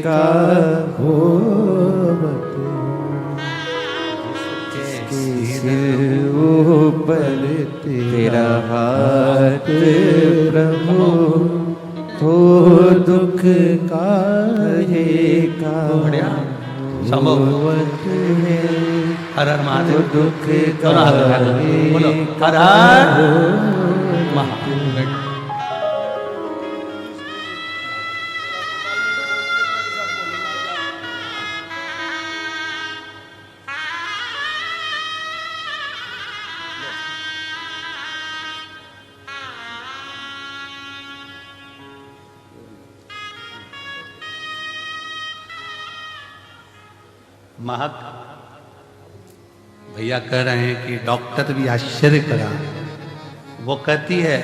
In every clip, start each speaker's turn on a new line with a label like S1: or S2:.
S1: का हो ऊपर तेरा हाथ प्रभु तो दुख का है का संभव है।
S2: हर हर महादेव।
S1: दुख का
S2: बोलो हर हर महादेव। महक भैया कह रहे हैं कि डॉक्टर भी आश्चर्य करा। वो कहती है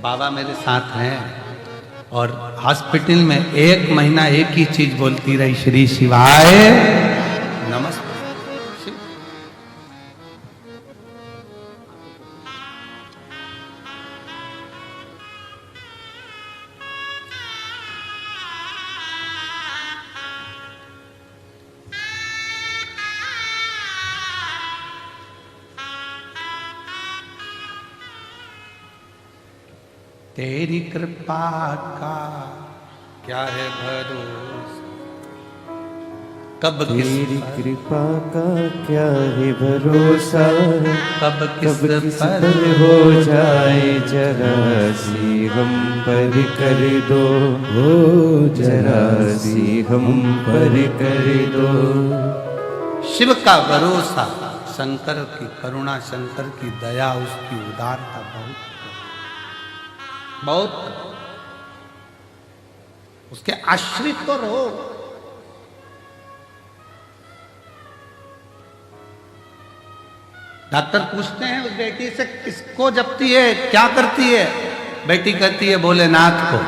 S2: बाबा मेरे साथ हैं और हॉस्पिटल में 1 महीना एक ही चीज बोलती रही, श्री शिवाय नमस्ते। तेरी कृपा का क्या है भरोसा, कब
S1: तेरी कृपा का क्या है भरोसा,
S2: कब किस
S1: पर हो जाए जरा सी हम पर कर दो, हो जरा सी हम पर कर दो।
S2: शिव का भरोसा, शंकर की करुणा, शंकर की दया, उसकी उदारता बहुत उसके आश्रित तो रहो। डॉक्टर पूछते हैं उस बेटी से किसको जपती है, क्या करती है? बेटी कहती है भोलेनाथ को,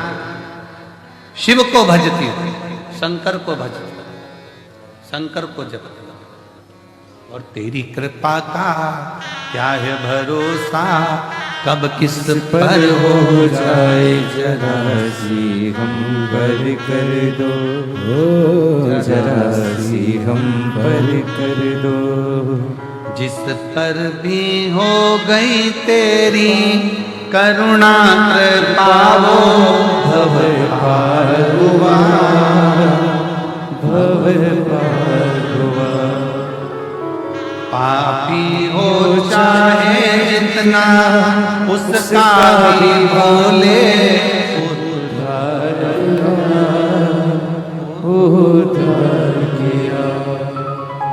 S2: शिव को भजती है, शंकर को भजती है, शंकर को जपती है। और तेरी कृपा का क्या है भरोसा, कब किस पर हो जाए
S1: जरा सी हम पर कर दो, हो जरा सी हम पर कर दो।
S2: जिस पर भी हो गई तेरी करुणा कृपा, वो
S1: भव पार हुआ, भव पार हुआ।
S2: पापी हो चाहे जितना, उसका भी बोले
S1: उद्धार उद्धार किया।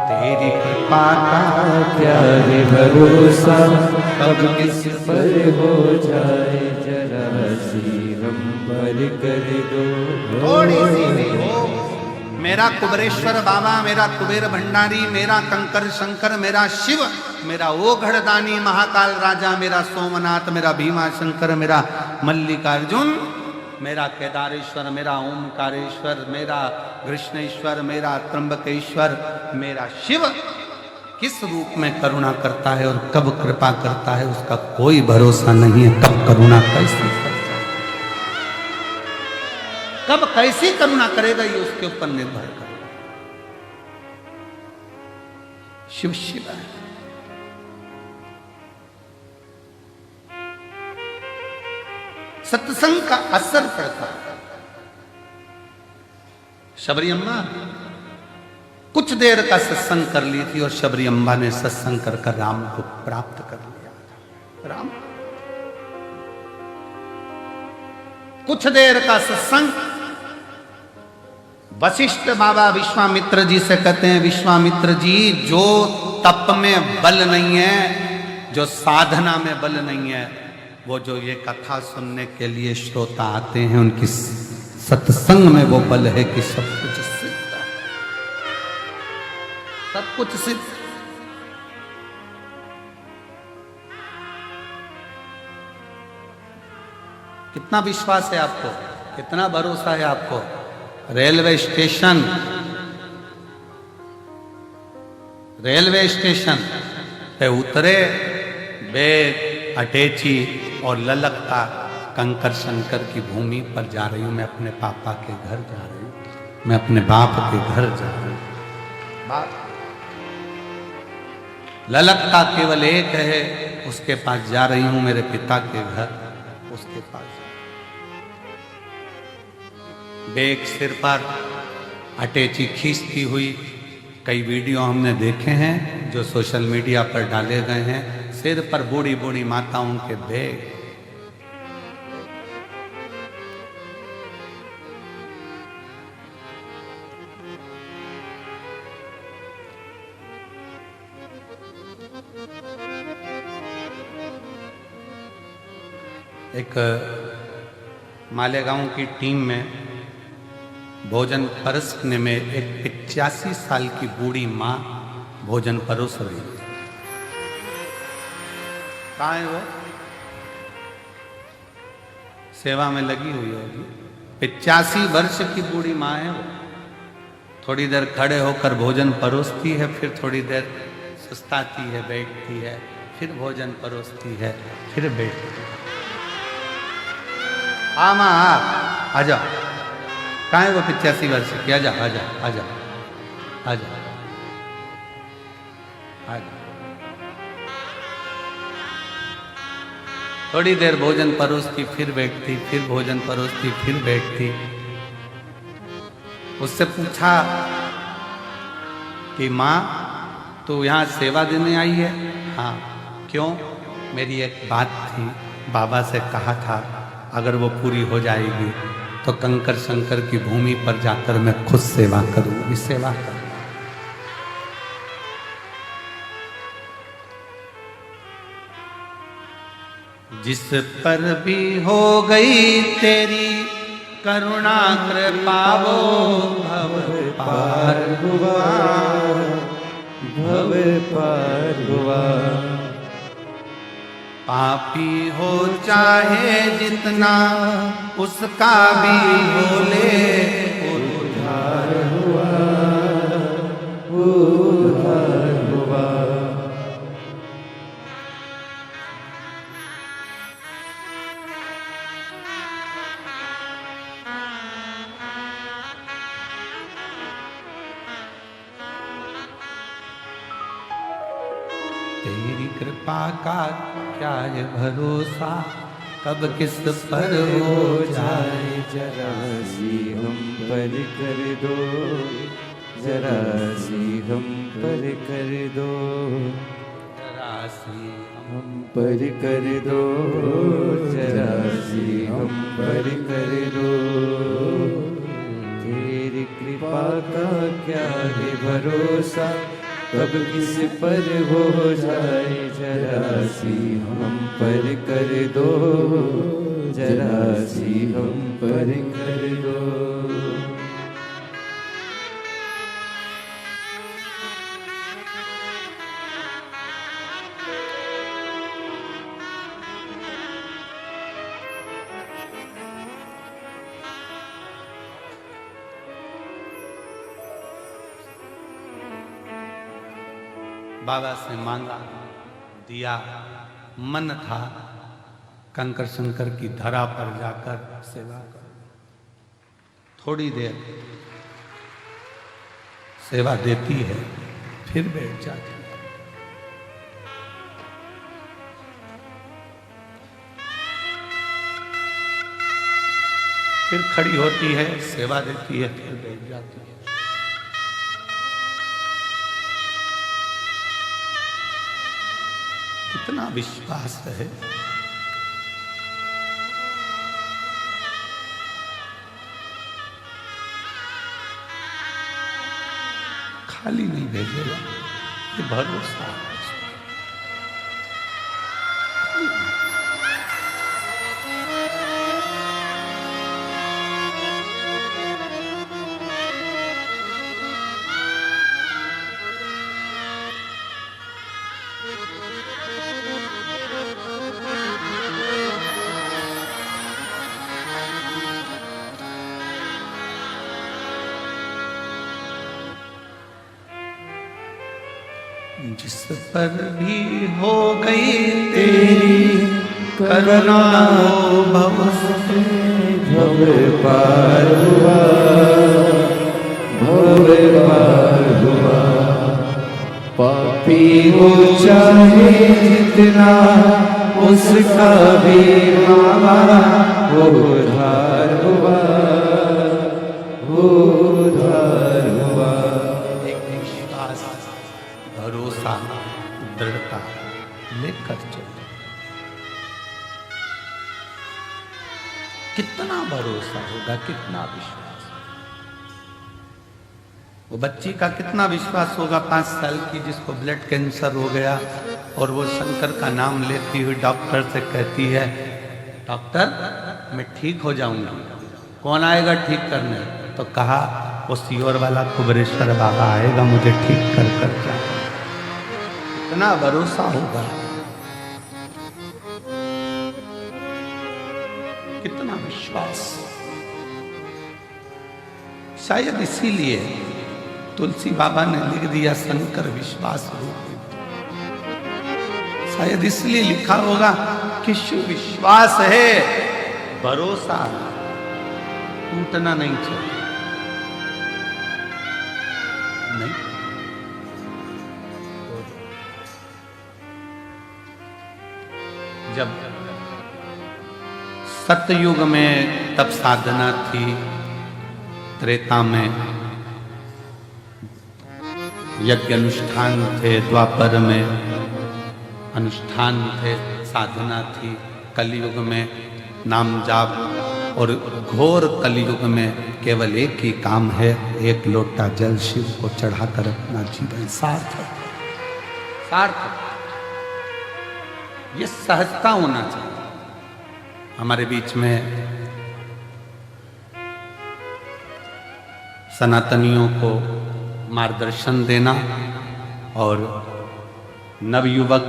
S2: तेरी कृपा का
S1: क्या है भरोसा, कब किस पर हो जाए जरा सी हम पर कर दो।
S2: थोड़ी सी भी हो। मेरा कुबेरेश्वर बाबा, मेरा कुबेर भंडारी, मेरा कंकर शंकर, मेरा शिव, मेरा ओघड़दानी महाकाल राजा, मेरा सोमनाथ, मेरा भीमा शंकर, मेरा मल्लिकार्जुन, मेरा केदारेश्वर, मेरा ओमकारेश्वर, मेरा कृष्णेश्वर, मेरा त्र्यंबकेश्वर, मेरा शिव किस रूप में करुणा करता है और कब कृपा करता है उसका कोई भरोसा नहीं है। कब करुणा कैसी, कब कैसी करुणा करेगा ये उसके ऊपर निर्भर कर। शिव शिव है। सत्संग का असर पड़ता है। शबरी अम्मा कुछ देर का सत्संग कर ली थी और शबरी अम्बा ने सत्संग कर राम को प्राप्त कर लिया। राम कुछ देर का सत्संग, वशिष्ठ बाबा विश्वामित्र जी से कहते हैं, विश्वामित्र जी जो तप में बल नहीं है, जो साधना में बल नहीं है, वो जो ये कथा सुनने के लिए श्रोता आते हैं उनकी सत्संग में वो बल है कि सब कुछ सिद्ध है, सब कुछ सिद्ध। कितना विश्वास है आपको, कितना भरोसा है आपको? रेलवे स्टेशन पे उतरे, बैग अटैची और ललकता कंकर शंकर की भूमि पर जा रही हूं, मैं अपने पापा के घर जा रही हूं, मैं अपने बाप के घर जा रही हूं। बाप ललकता केवल एक है, उसके पास जा रही हूं, मेरे पिता के घर, उसके पास। बेग सिर पर, अटैची खींचती हुई, कई वीडियो हमने देखे हैं जो सोशल मीडिया पर डाले गए हैं। सिर पर बूढ़ी बूढ़ी माताओं के बेग, एक मालेगांव की टीम में भोजन परोसने में एक 85 साल की बूढ़ी माँ भोजन परोस रही है। कहाँ है वो? सेवा में लगी हुई होगी। 85 वर्ष की बूढ़ी माँ है वो। थोड़ी देर खड़े होकर भोजन परोसती है, फिर थोड़ी देर सुस्ताती है, बैठती है, फिर भोजन परोसती है, फिर बैठती है। हाँ माँ आ जाओ। कहाँ है वो 85 वर्ष की? आ जा आ जा आ जा आ जा आ जा। थोड़ी देर भोजन परोसती, फिर बैठती, फिर भोजन परोसती, फिर बैठती। उससे पूछा कि माँ तू यहाँ सेवा देने आई है? हाँ। क्यों? मेरी एक बात थी, बाबा से कहा था अगर वो पूरी हो जाएगी तो कंकर शंकर की भूमि पर जाकर मैं खुद सेवा करूंगी, सेवा करूं। जिस पर भी हो गई तेरी करुणा कृपा वो भव पार हुआ,
S1: भव पार हुआ।
S2: पापी हो चाहे जितना उसका भी बोले
S1: उद्धार हुआ, उद्धार हुआ।
S2: तेरी कृपा का क्या है भरोसा, कब किस पर हो जाए।
S1: जरा सी हम पर कर दो, जरा सी हम पर कर दो,
S2: जरा सी
S1: हम पर कर दो, जरा सी हम पर कर दो। तेरी कृपा का क्या है भरोसा, कब किस पर हो जाए। जरा सी हम पर कर दो, जरा सी हम पर कर दो।
S2: बाबा से मांगा, दिया। मन था कंकर शंकर की धरा पर जाकर सेवा कर। थोड़ी देर सेवा देती है, फिर बैठ जाती है। फिर खड़ी होती है, सेवा देती है, फिर बैठ जाती है। कितना विश्वास है। खाली नहीं भेजेगा, ये भरोसा है। जिस पर भी हो गई तेरी करुणा हो भव से
S1: भव पार हुआ, भव पार हुआ। पापी हो चाहे जितना, उसका भी मामा वो उद्धार हुआ, वो उद्धार हुआ।
S2: एक विश्वास, भरोसा, दृढ़ता लेकर चलो। कितना भरोसा होगा, कितना विश्वास। वो बच्ची का कितना विश्वास होगा 5 साल की, जिसको ब्लड कैंसर हो गया और वो शंकर का नाम लेती हुई डॉक्टर से कहती है, डॉक्टर मैं ठीक हो जाऊंगी, कौन आएगा ठीक करने? तो कहा वो सीहोर वाला कुबरेश्वर बाबा आएगा, मुझे ठीक कर कर जाए। इतना भरोसा होगा, कितना विश्वास। शायद इसीलिए तुलसी बाबा ने लिख दिया शंकर विश्वास रूप। शायद इसलिए लिखा होगा कि शिव विश्वास है, भरोसा टूटना नहीं चाहिए। नहीं, जब सतयुग में तब साधना थी, त्रेता में यज्ञ अनुष्ठान थे, द्वापर में अनुष्ठान थे, साधना थी, कलयुग में नाम जाप, और घोर कलयुग में केवल एक ही काम है, एक लोटा जल शिव को चढ़ाकर अपना जीवन सार्थक सार्थक। ये सहजता होना चाहिए हमारे बीच में। सनातनियों को मार्गदर्शन देना और नवयुवक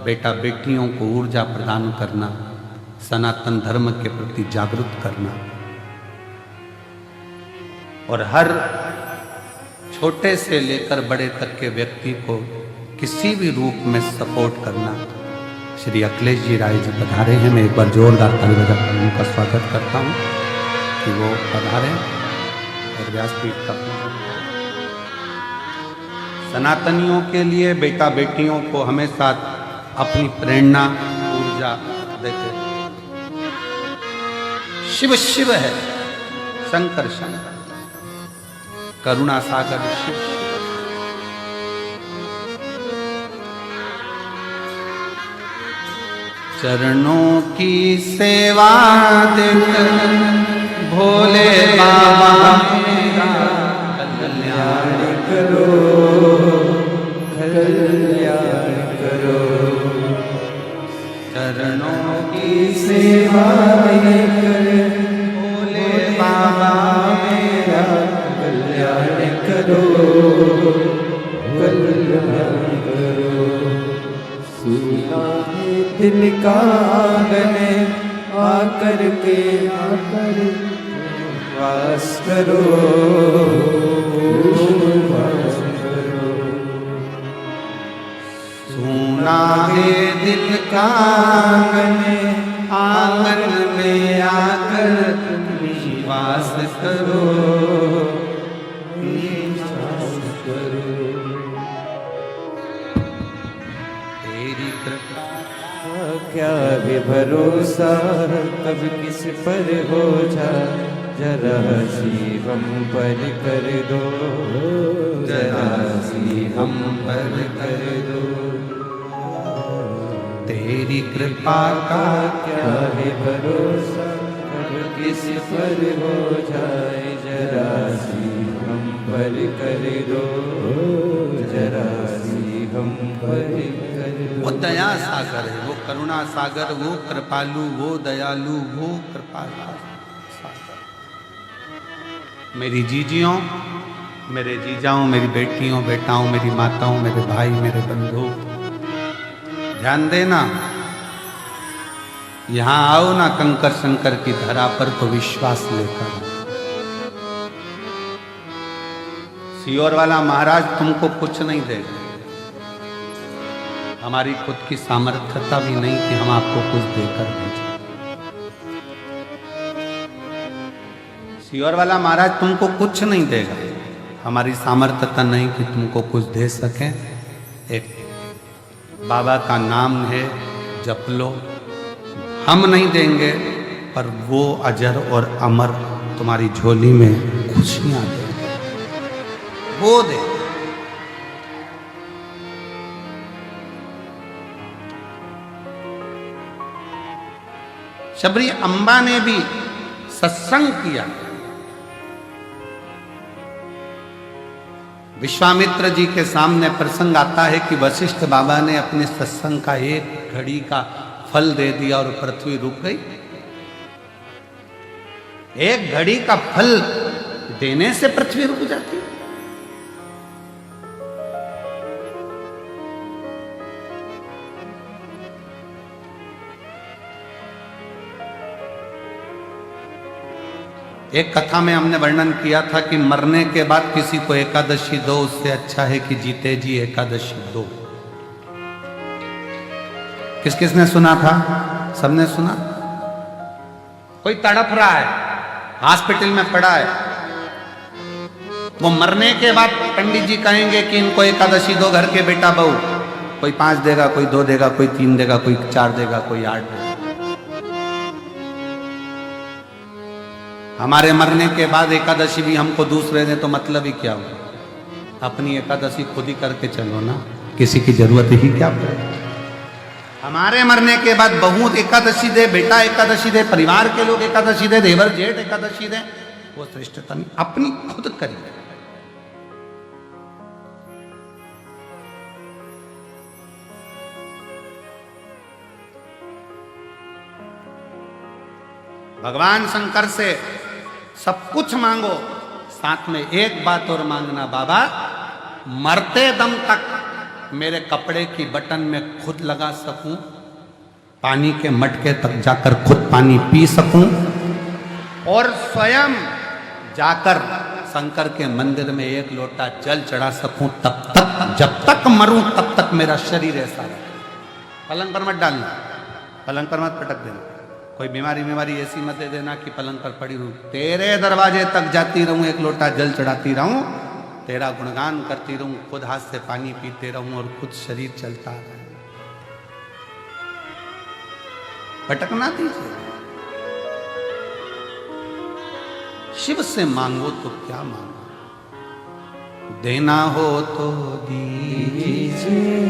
S2: बेटा बेटियों को ऊर्जा प्रदान करना, सनातन धर्म के प्रति जागरूक करना और हर छोटे से लेकर बड़े तक के व्यक्ति को किसी भी रूप में सपोर्ट करना। श्री अखिलेश जी राय जी पधारे हैं, मैं एक बार जोरदार ताली बजाकर उनका स्वागत करता हूँ कि वो पधारे और व्यासपीठ का। सनातनियों के लिए बेटा बेटियों को हमेशा अपनी प्रेरणा ऊर्जा देते। शिव शिव है, शंकर शंकर, करुणा सागर शिव शिव। चरणों की सेवा देकर भोले बाबा मेरा कल्याण
S1: करो, कल्याण करो।
S2: चरणों
S1: की सेवा कर
S2: भोले बाबा
S1: मेरा कल्याण करो, कल्याण करो। सुना है दिल का आंगन, आकर के आकर वास करो, वास करो।
S2: सुना है दिल का आंगन, आंगन में आकर निवास करो,
S1: निवास करो।
S2: तेरी कृपा
S1: क्या भी भरोसा, कब किस पर हो जा, जरा सी हम पर कर दो, जरा सी हम पर कर दो।
S2: तेरी कृपा का
S1: क्या है भरोसा, कब किस पर हो जाए, जरा सी हम पर कर दो, जरा सी हम पर कर दो।
S2: वो दया सागर है, वो करुणा सागर, वो कृपालु, वो दयालु, वो कृपालु सागर। मेरी जीजियों, मेरे जीजाओं, मेरी बेटियों बेटाओं, मेरी माताओं, मेरे भाई, मेरे बंधु, ध्यान देना। यहां आओ ना कंकर शंकर की धरा पर तो विश्वास लेकर। सीहोर वाला महाराज तुमको कुछ नहीं देगा, हमारी खुद की सामर्थ्यता भी नहीं कि हम आपको कुछ देकर भेजें। सियोर वाला महाराज तुमको कुछ नहीं देगा, हमारी सामर्थ्यता नहीं कि तुमको कुछ दे सकें। एक बाबा का नाम है, जप लो। हम नहीं देंगे पर वो अजर और अमर तुम्हारी झोली में खुशियां दे, वो दे। शबरी अम्बा ने भी सत्संग किया। विश्वामित्र जी के सामने प्रसंग आता है कि वशिष्ठ बाबा ने अपने सत्संग का एक घड़ी का फल दे दिया और पृथ्वी रुक गई। एक घड़ी का फल देने से पृथ्वी रुक जाती है। एक कथा में हमने वर्णन किया था कि मरने के बाद किसी को एकादशी दो, उससे अच्छा है कि जीते जी एकादशी दो। किस किसने सुना था? सबने सुना। कोई तड़प रहा है, हॉस्पिटल में पड़ा है, वो मरने के बाद पंडित जी कहेंगे कि इनको एकादशी दो, घर के बेटा बहू। कोई 5 देगा, कोई 2 देगा, कोई 3 देगा, कोई 4 देगा, कोई 8 देगा। हमारे मरने के बाद एकादशी भी हमको दूसरे दें तो मतलब ही क्या हुआ? अपनी एकादशी खुद ही करके चलो ना, किसी की जरूरत ही क्या पड़े। हमारे मरने के बाद बहू एकादशी दे, बेटा एकादशी दे, परिवार के लोग एकादशी दे, देवर जेठ एकादशी दे, वो श्रेष्ठता नहीं, अपनी खुद करिए। भगवान शंकर से सब कुछ मांगो, साथ में एक बात और मांगना, बाबा मरते दम तक मेरे कपड़े की बटन में खुद लगा सकूं, पानी के मटके तक जाकर खुद पानी पी सकूं और स्वयं जाकर शंकर के मंदिर में 1 लोटा जल चढ़ा सकूं, तब तक, जब तक मरूं तब तक मेरा शरीर ऐसा रहे। पलंग पर मत डालना, पलंग पर मत पटक देना, कोई बीमारी ऐसी मत दे देना कि पलंग पर पड़ी रहूं। तेरे दरवाजे तक जाती रहूं, 1 लोटा जल चढ़ाती रहूं, तेरा गुणगान करती रहूं, खुद हाथ से पानी पीते रहूं और खुद शरीर चलता रहे। भटकना दीजिए। शिव से मांगो तो क्या मांगो, देना हो तो दीजिए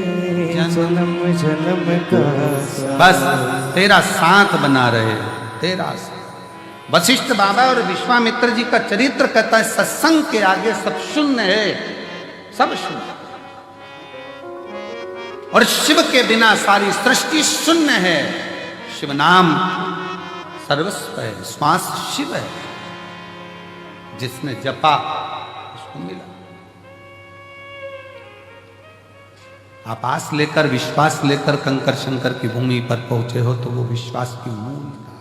S1: जन्म जन्म का
S2: बस तेरा साथ बना रहे, तेरा साथ। वशिष्ठ बाबा और विश्वामित्र जी का चरित्र कहता है, सत्संग के आगे सब शून्य है, सब शून्य। और शिव के बिना सारी सृष्टि शून्य है। शिव नाम सर्वस्व है, श्वास शिव है, जिसने जपा उसको मिला। आप आस लेकर, विश्वास लेकर कंकर शंकर की भूमि पर पहुंचे हो तो वो विश्वास की मूल था।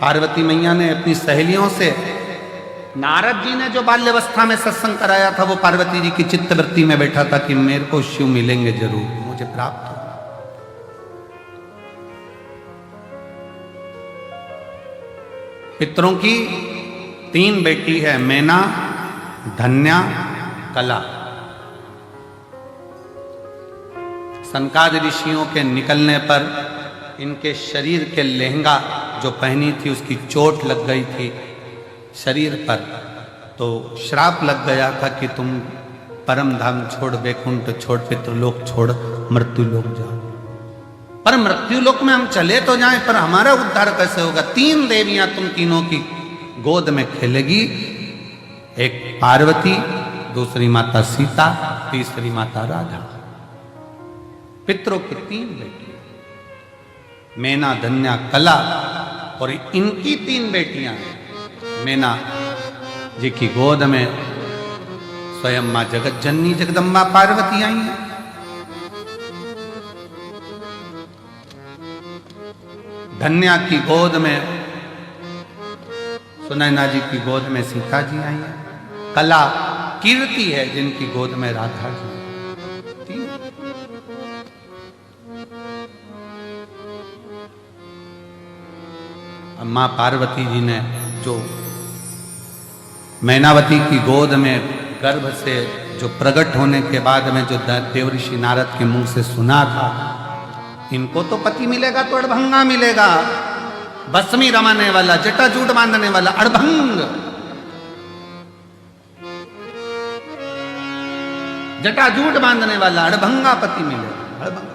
S2: पार्वती मैया ने अपनी सहेलियों से, नारद जी ने जो बाल्यावस्था में सत्संग कराया था, वो पार्वती जी की चित्तवृत्ति में बैठा था कि मेरे को शिव मिलेंगे जरूर, मुझे प्राप्त हो। पितरों की 3 बेटी है, मैना, धन्या, कला। सनकादि ऋषियों के निकलने पर इनके शरीर के लहंगा जो पहनी थी उसकी चोट लग गई थी शरीर पर, तो श्राप लग गया था कि तुम परम धाम छोड़, वैकुंठ छोड़, पितृलोक छोड़, मृत्यु लोक जाओ। पर मृत्यु लोक में हम चले तो जाएं, पर हमारा उद्धार कैसे होगा? 3 देवियां तुम तीनों की गोद में खेलेगी, एक पार्वती, दूसरी माता सीता, तीसरी माता राधा। पितरों की 3 बेटी, मैना, धन्या, कला, और इनकी 3 बेटियां हैं। मैना जी की गोद में स्वयं मां जगत जननी जगदम्बा पार्वती आई हैं। धन्या की गोद में, सुनैना जी की गोद में सीता जी आई हैं। कला कीर्ति है जिनकी गोद में राधा जी थी। मां पार्वती जी ने जो मैनावती की गोद में गर्भ से जो प्रकट होने के बाद में जो देवऋषि नारद के मुंह से सुना था, इनको तो पति मिलेगा तो अड़भंगा मिलेगा, भस्मी रमाने वाला, जटाजूट बांधने वाला अड़भंग, जटाजूट बांधने वाला अड़भंगा पति मिलेगा, अड़भंगा।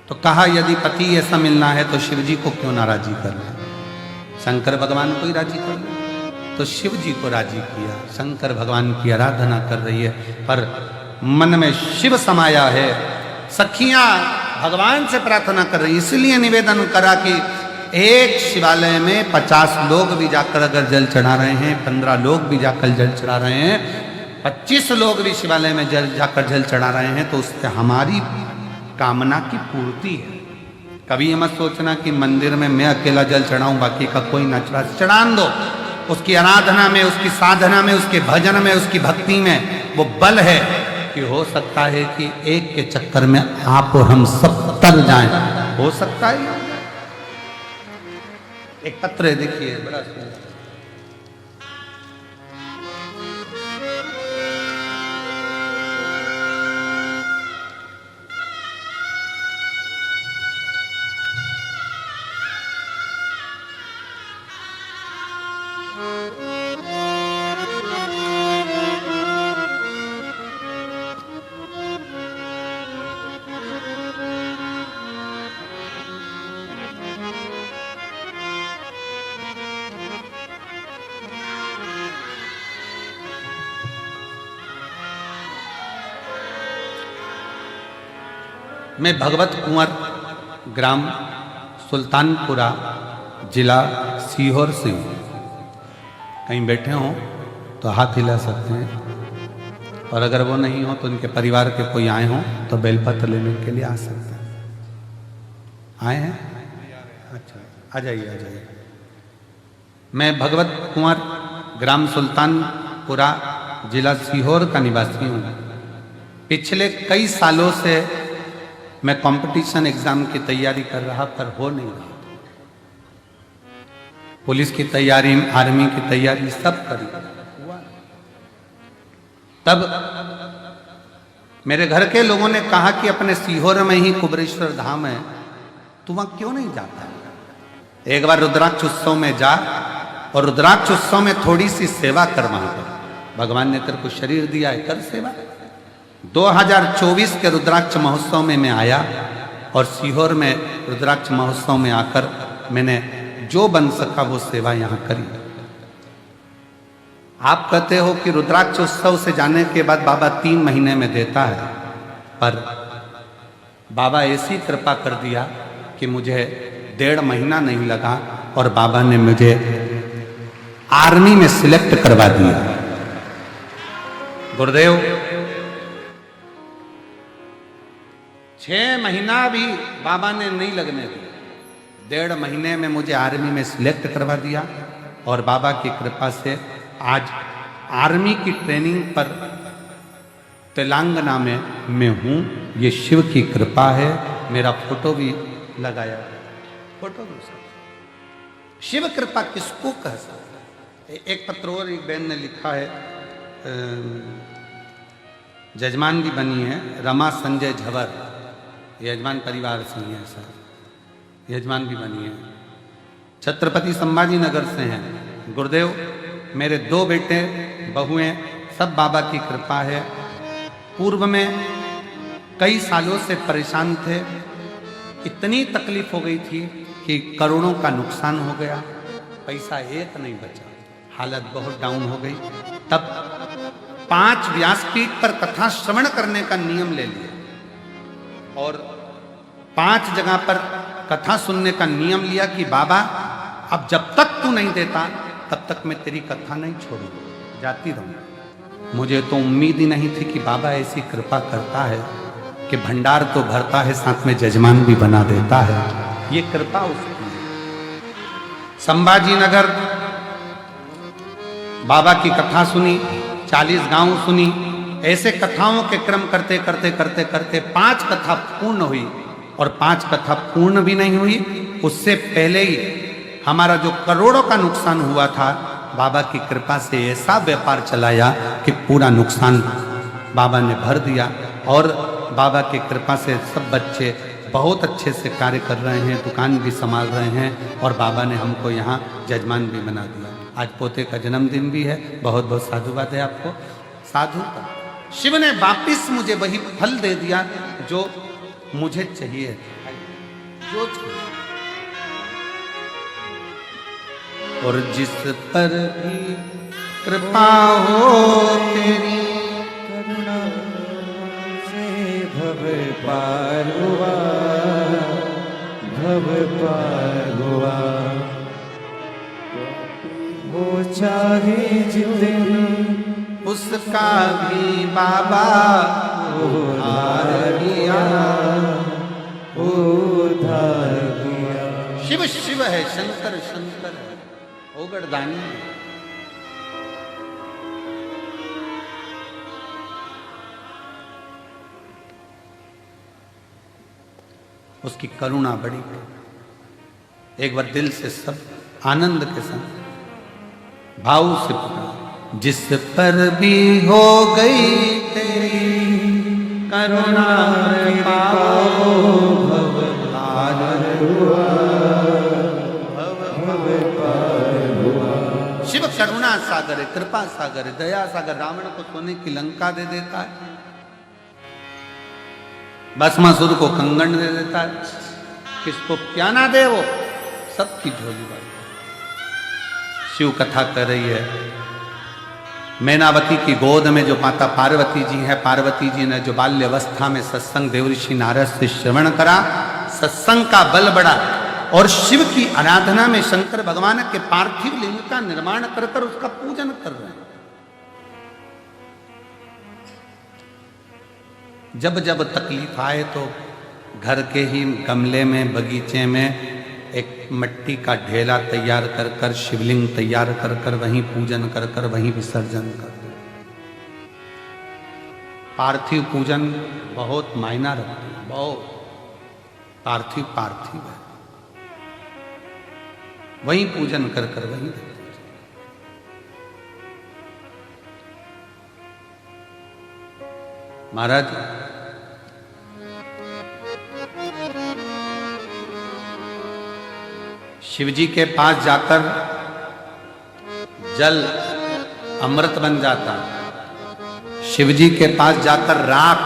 S2: तो कहा यदि पति ऐसा मिलना है तो शिव जी को क्यों ना राजी कर ले, शंकर भगवान को ही राजी कर ले। तो शिव जी को राजी किया, शंकर भगवान की आराधना कर रही है, पर मन में शिव समाया है। सखियां भगवान से प्रार्थना कर रही, इसलिए निवेदन करा कि एक शिवालय में 50 लोग भी जाकर अगर जल चढ़ा रहे हैं, 15 लोग भी जाकर जल चढ़ा रहे हैं, 25 लोग भी शिवालय में जाकर जल चढ़ा रहे हैं, तो उससे हमारी कामना की पूर्ति है। कभी ये मत सोचना कि मंदिर में मैं अकेला जल चढ़ाऊं, बाकी का कोई न चढ़ा, चढ़ान दो। उसकी आराधना में, उसकी साधना में, उसके भजन में, उसकी भक्ति में वो बल है कि हो सकता है कि एक के चक्कर में आप और हम सब तर जाएं, हो सकता है। एक पत्र है, देखिए, बड़ा सुंदर। मैं भगवत कुंवर, ग्राम सुल्तानपुरा, जिला सीहोर से हूँ। कहीं बैठे हों तो हाथ हिला सकते हैं, और अगर वो नहीं हो तो उनके परिवार के कोई आए हों तो बेलपत्र लेने के लिए आ सकते हैं। आए हैं? अच्छा, आ जाइए, आ जाइए। मैं भगवत कुंवर, ग्राम सुल्तानपुरा, जिला सीहोर का निवासी हूँ। पिछले कई सालों से मैं कंपटीशन एग्जाम की तैयारी कर रहा, पर हो नहीं रहा। पुलिस की तैयारी, आर्मी की तैयारी सब करी, तब मेरे घर के लोगों ने कहा कि अपने सीहोर में ही कुबरेश्वर धाम है, तू वहां क्यों नहीं जाता? एक बार रुद्राक्ष उत्सव में जा और रुद्राक्ष उत्सव में थोड़ी सी सेवा कर, वहां पर भगवान ने तेरे को शरीर दिया है, कर सेवा। 2024 के रुद्राक्ष महोत्सव में मैं आया, और सीहोर में रुद्राक्ष महोत्सव में आकर मैंने जो बन सका वो सेवा यहाँ करी। आप कहते हो कि रुद्राक्ष उत्सव से जाने के बाद बाबा 3 महीने में देता है, पर बाबा ऐसी कृपा कर दिया कि मुझे 1.5 महीना नहीं लगा और बाबा ने मुझे आर्मी में सिलेक्ट करवा दिया। गुरुदेव 6 महीना भी बाबा ने नहीं लगने दिया, 1.5 महीने में मुझे आर्मी में सिलेक्ट करवा दिया, और बाबा की कृपा से आज आर्मी की ट्रेनिंग पर तेलंगाना में मैं हूँ। ये शिव की कृपा है। मेरा फोटो भी लगाया, फोटो भी। शिव कृपा किसको कह सकते? एक पत्र और एक बहन ने लिखा है, जजमान भी बनी है, रमा संजय झवर, यजमान परिवार से ही है सर, यजमान भी बनी है, छत्रपति संभाजी नगर से हैं। गुरुदेव, मेरे 2 बेटे बहुएं, सब बाबा की कृपा है। पूर्व में कई सालों से परेशान थे, इतनी तकलीफ हो गई थी कि करोड़ों का नुकसान हो गया, पैसा एक नहीं बचा, हालत बहुत डाउन हो गई। तब 5 व्यासपीठ पर कथा श्रवण करने का नियम ले लिया, और 5 जगह पर कथा सुनने का नियम लिया कि बाबा अब जब तक तू नहीं देता तब तक मैं तेरी कथा नहीं छोड़ूंगा, जाती रहूंगा। मुझे तो उम्मीद ही नहीं थी कि बाबा ऐसी कृपा करता है कि भंडार तो भरता है, साथ में जजमान भी बना देता है। ये कृपा उसकी है। संभाजी नगर बाबा की कथा सुनी, 40 गांव सुनी। ऐसे कथाओं के क्रम करते करते करते करते 5 कथा पूर्ण हुई, और 5 कथा पूर्ण भी नहीं हुई, उससे पहले ही हमारा जो करोड़ों का नुकसान हुआ था, बाबा की कृपा से ऐसा व्यापार चलाया कि पूरा नुकसान बाबा ने भर दिया। और बाबा की कृपा से सब बच्चे बहुत अच्छे से कार्य कर रहे हैं, दुकान भी संभाल रहे हैं, और बाबा ने हमको यहाँ जजमान भी बना दिया। आज पोते का जन्मदिन भी है, बहुत बहुत साधुवाद है आपको। साधु का शिव ने वापिस मुझे वही फल दे दिया जो मुझे चाहिए, जो चाहिए। और जिस पर भी कृपा हो तेरी,
S1: करुणा से भव पार हुआ, भव पार हुआ। वो चाहे जितनी
S2: उसका भी बाबा उधार किया,
S1: उधार किया।
S2: शिव शिव है, शंकर शंकर है, ओगड़दानी है। उसकी करुणा बड़ी है। एक बार दिल से सब आनंद के साथ भाव से पुकारा, जिस पर भी हो गई तेरी करुणा पाओ, भव पार हुआ, भव पार हुआ। शिव करुणा सागर है, कृपा सागर है, दया सागर। रावण को सोने की लंका दे देता है, भस्मासुर को कंगन दे देता है, किसको क्या ना दे वो सबकी झोली बात। शिव कथा कर रही है, मैनावती की गोद में जो माता पार्वती जी है, पार्वती जी ने जो बाल्यावस्था में सत्संग देवऋषि नारद से श्रवण करा, सत्संग का बल बढ़ा, और शिव की आराधना में शंकर भगवान के पार्थिव लिंग का निर्माण कर कर उसका पूजन कर रहे हैं। जब जब तकलीफ आए तो घर के ही गमले में, बगीचे में एक मिट्टी का ढेला तैयार कर कर, शिवलिंग तैयार कर कर वहीं पूजन कर कर वहीं विसर्जन कर। पार्थिव पूजन बहुत मायना रखती है, बहुत। पार्थिव पार्थिव है, वहीं पूजन कर कर वहीं देते। महाराज शिवजी के पास जाकर जल अमृत बन जाता, शिवजी के पास जाकर राख,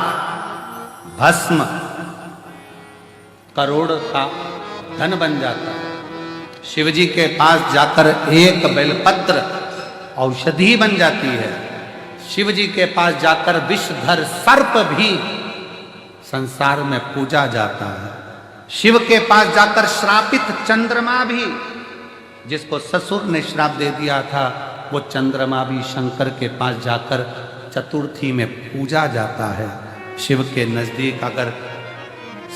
S2: भस्म, करोड़ का धन बन जाता, शिवजी के पास जाकर एक बेलपत्र औषधि बन जाती है, शिवजी के पास जाकर विषधर सर्प भी संसार में पूजा जाता है, शिव के पास जाकर श्रापित चंद्रमा भी, जिसको ससुर ने श्राप दे दिया था, वो चंद्रमा भी शंकर के पास जाकर चतुर्थी में पूजा जाता है। शिव के नजदीक अगर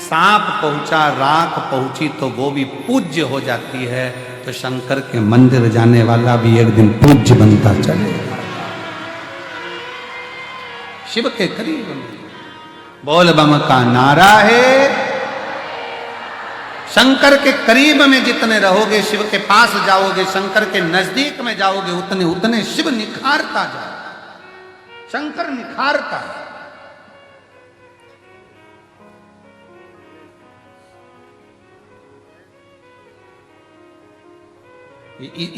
S2: सांप पहुंचा, राख पहुंची, तो वो भी पूज्य हो जाती है। तो शंकर के मंदिर जाने वाला भी एक दिन पूज्य बनता चलेगा। शिव के करीब बोल बम का नारा है। शंकर के करीब में जितने रहोगे, शिव के पास जाओगे, शंकर के नजदीक में जाओगे, उतने उतने शिव निखारता जाए, शंकर निखारता है।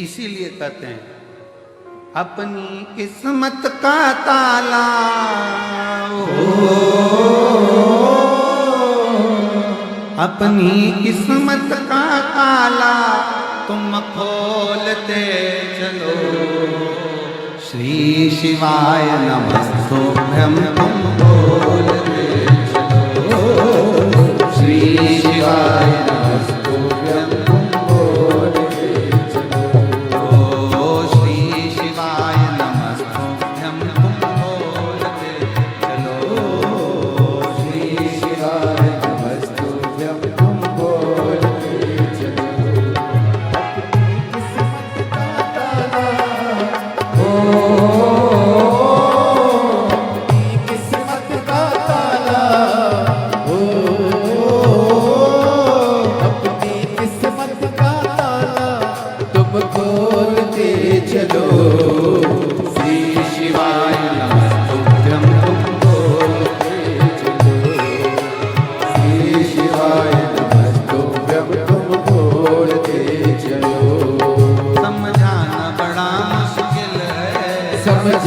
S2: इसीलिए कहते हैं अपनी किस्मत का ताला अपनी किस्मत का ताला तुम खोलते चलो। श्री शिवाय नमस्तुभ्यं तुम बोलते चलो। श्री शिवाय नमस्तुभ्यं तुम बोलते चलो। श्री शिवाय नमस्तुभ्यं तुम बोलते चलो। श्री शिवाय नमस्तुभ्यं तुम बोलते चलो।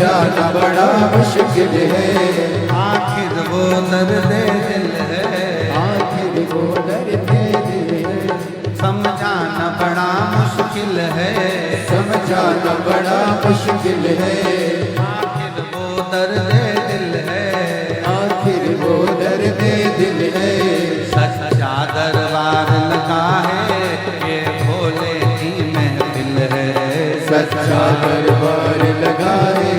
S1: समझाना बड़ा मुश्किल है,
S2: आखिर वो दर्द दिल है,
S1: आखिर वो दर्द दिल है,
S2: समझाना बड़ा मुश्किल है,
S1: समझाना बड़ा मुश्किल है,
S2: आखिर वो दर्द दिल है,
S1: आखिर वो दर्द दिल है।
S2: सच्चा दरबार लगा है, ये भोले की महफिल है,
S1: सच्चा दरबार लगा है,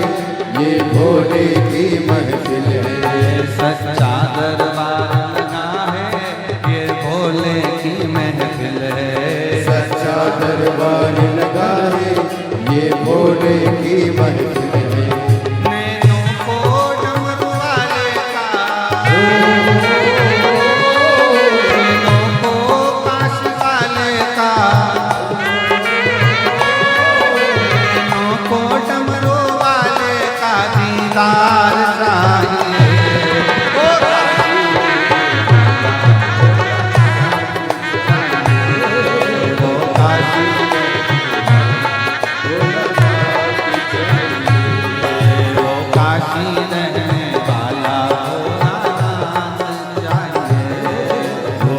S1: ये भोले की महफिल है,
S2: सच्चा दरबार लगा है, ये भोले की महफिल है,
S1: सच्चा दरबार लगा है, ये भोले की महफिल है।
S2: नैनों को डमरू वाले का, नैनों को काशी वाले का, नैनों को डमरू वाले का दीदार चाहिए। वो काशी वो काशी रहने वाला भोलानाथ चाहिए, वो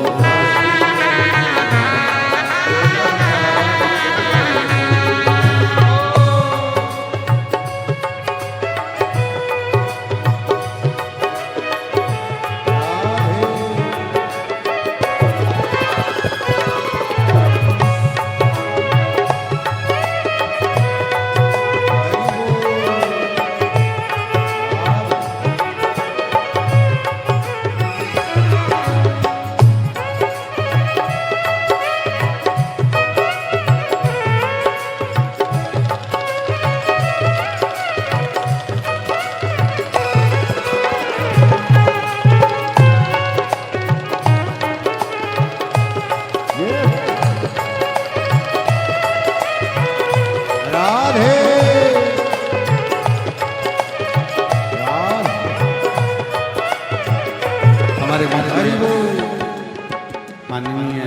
S1: राधे
S2: हमारे माननीय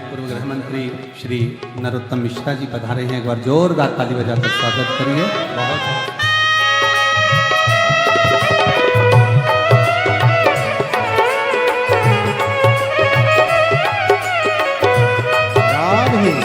S2: पूर्व गृह मंत्री श्री नरोत्तम मिश्रा जी पधारे हैं। एक बार जोरदार ताली बजाकर स्वागत करिए। बहुत
S1: राधे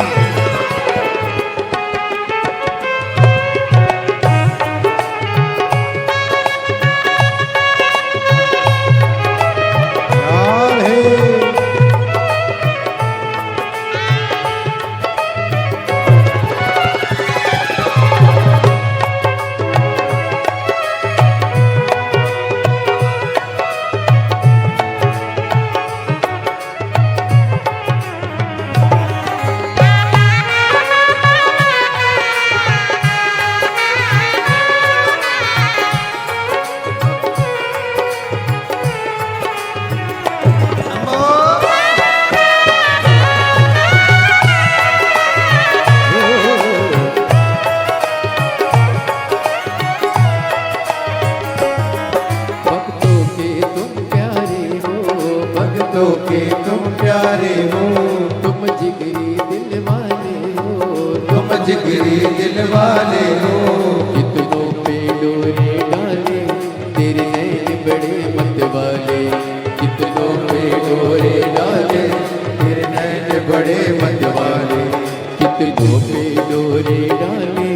S1: भक्तों के तुम प्यारे हो, तुम जिगरी दिल वाले हो, तुम जिगरी दिल वाले हो, कितनों पे डोरे डाले तेरे नैन बड़े मत वाले, कितनों पे डोरे डाले तेरे नैन बड़े मत वाले, कितनों पे डोरे डाले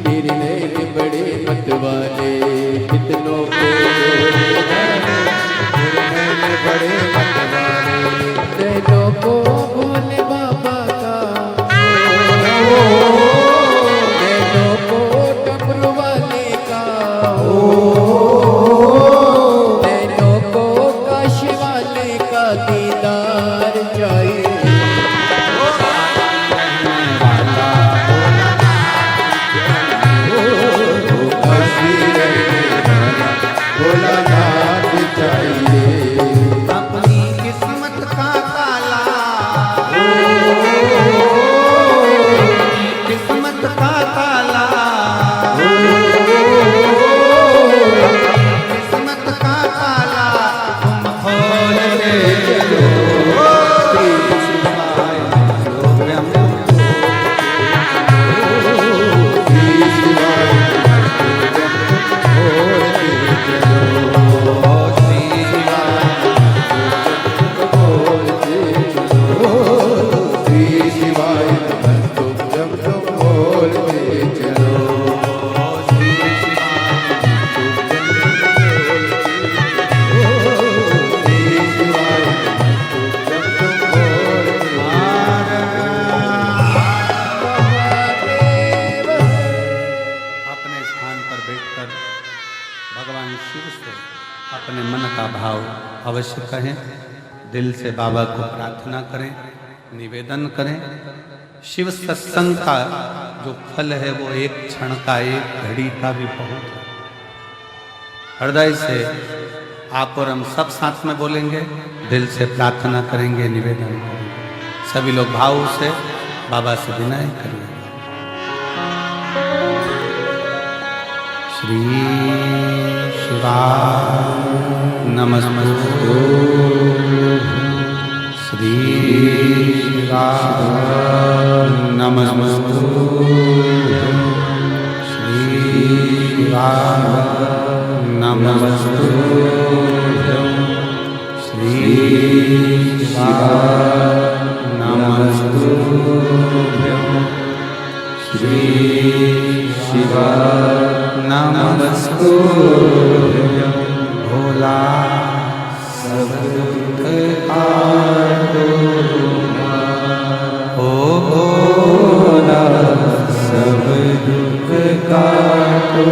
S1: तेरे नैन बड़े मत वाले, कितनों पे डोरे डाले तेरे नैन बड़े मत वाले, नैनों को भोले बाबा का, नैनों को डमरू वाले का, नैनों को काशी वाले का दीदार चाहिए। भोलानाथ चाहिए,
S2: अपनी किस्मत का ताला, किस्मत का ताला, किस्मत का ताला तुम खोल ले चलो, अवश्य कहें, दिल से बाबा को प्रार्थना करें, निवेदन करें। शिव सत्संग का जो फल है वो एक क्षण का, एक घड़ी का भी बहुत है। हृदय से आप और हम सब साथ में बोलेंगे, दिल से प्रार्थना करेंगे, निवेदन करेंगे। सभी लोग भाव से बाबा से विनय करेंगे। श्री शिवाय नमस्तु, श्री शिवाय नमस्तु, श्री शिवाय नमस्तु, श्री शिवाय नमस्तु, श्री शिवाय नमस्तु। भोला सब दुख काटो, ओ भोला सब दुख काटो।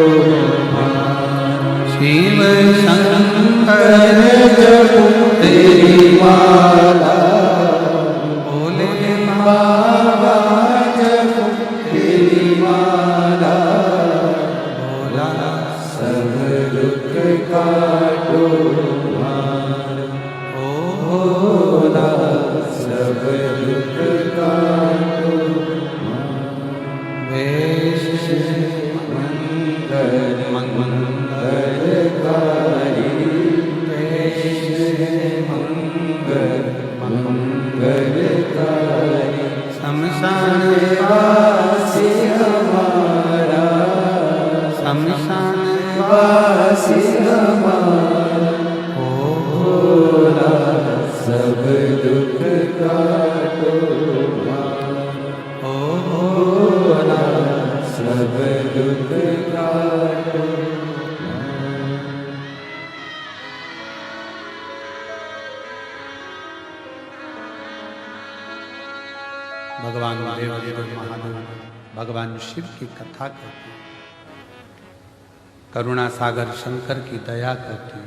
S2: शिव शंकर जपो तेरी माला, भोले बाबा जपो तेरी माला। भोला सब दुख काटो, ओ भोला सब दुख काटो। वेश मंगल मंगलकारी, वेश मंगल मंगलकारी। शमशान वासी हमारा, शमशान वासी हमारा। ओ भोला सब दुख काटो, ओ भोला सब दुख काटो। भगवान देवादेव महादेव भगवान शिव की कथा करती, करुणा सागर शंकर की दया करती।